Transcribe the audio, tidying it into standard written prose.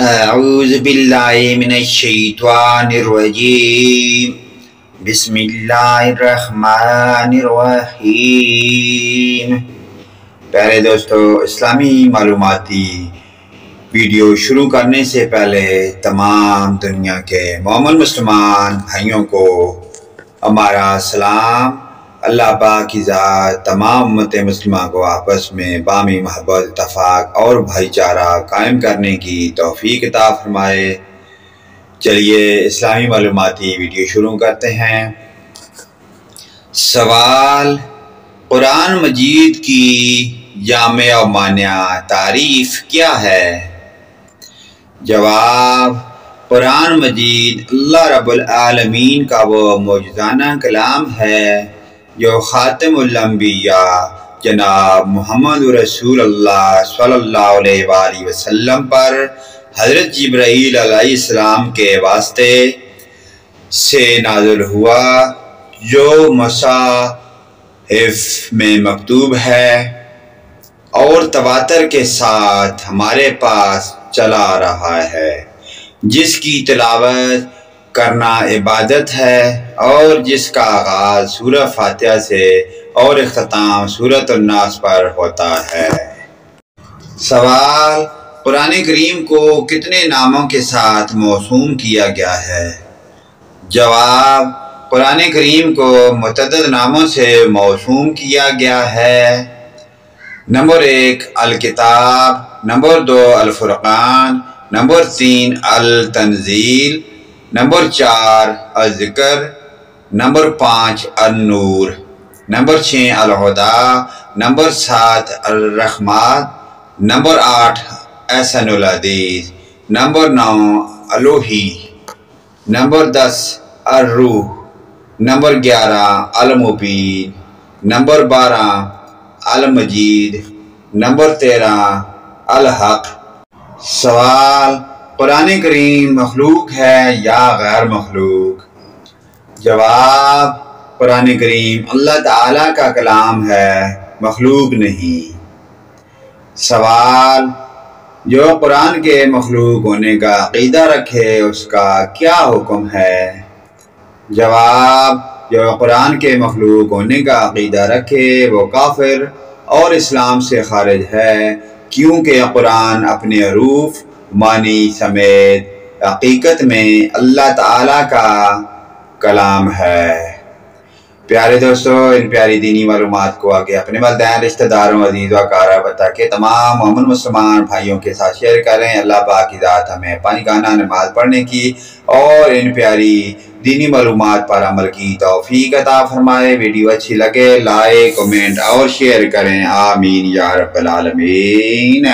اعوذ باللہ من الشیطان الرجیم بسم اللہ الرحمن الرحیم۔ پیارے دوستو، اسلامی معلوماتی ویڈیو شروع کرنے سے پہلے تمام دنیا کے مومن مسلمان بھائیوں کو ہمارا سلام۔ اللہ پاک کی ذات تمام امت مسلمہ کو آپس میں بامی محبت، اتفاق اور بھائی چارہ قائم کرنے کی توفیق عطا فرمائے۔ چلیے اسلامی معلوماتی ویڈیو شروع کرتے ہیں۔ سوال: قرآن مجید کی جامع و مانع تعریف کیا ہے؟ جواب: قرآن مجید اللہ رب العالمین کا وہ معجزانہ کلام ہے جو خاتم الانبیاء جناب محمد رسول اللہ صلی اللہ علیہ وآلہ وسلم پر حضرت جبرائیل علیہ السلام کے واسطے سے نازل ہوا، جو مصاحف میں مکتوب ہے اور تواتر کے ساتھ ہمارے پاس چلا آ رہا ہے، جس کی تلاوت کرنا عبادت ہے اور جس کا آغاز سورہ فاتحہ سے اور اختتام سورۃ الناس پر ہوتا ہے۔ سوال: قرآن کریم کو کتنے ناموں کے ساتھ موسوم کیا گیا ہے؟ جواب: قرآن کریم کو متعدد ناموں سے موسوم کیا گیا ہے۔ نمبر 1 الکتاب، نمبر 2 الفرقان، نمبر 3 التنزیل، نمبر 4 الذکر، نمبر 5 النور، نمبر 6 الہدیٰ، نمبر 7 الرحمت، نمبر 8 احسن الحدیث، نمبر 9 الوحی، نمبر 10 الروح، نمبر 11 المبین، نمبر 12 المجید، نمبر 13 الحق۔ سوال: قرآن کریم مخلوق ہے یا غیر مخلوق؟ جواب: قرآن کریم اللہ تعالیٰ کا کلام ہے، مخلوق نہیں۔ سوال: جو قرآن کے مخلوق ہونے کا عقیدہ رکھے اس کا کیا حکم ہے؟ جواب: جو قرآن کے مخلوق ہونے کا عقیدہ رکھے وہ کافر اور اسلام سے خارج ہے، کیونکہ قرآن اپنے حروف، معنی سمیت حقیقت میں اللہ تعالیٰ کا کلام ہے۔ پیارے دوستو، ان پیاری دینی معلومات کو آگے اپنے والدین، رشتہ داروں، عزیز و اقارب کے تمام مومن مسلمان بھائیوں کے ساتھ شیئر کریں۔ اللہ پاک کی ذات ہمیں پانچ نماز پڑھنے کی اور ان پیاری دینی معلومات پر عمل کی توفیق عطا فرمائے۔ ویڈیو اچھی لگے لائک، کمنٹ اور شیئر کریں۔ آمین یا رب العالمین۔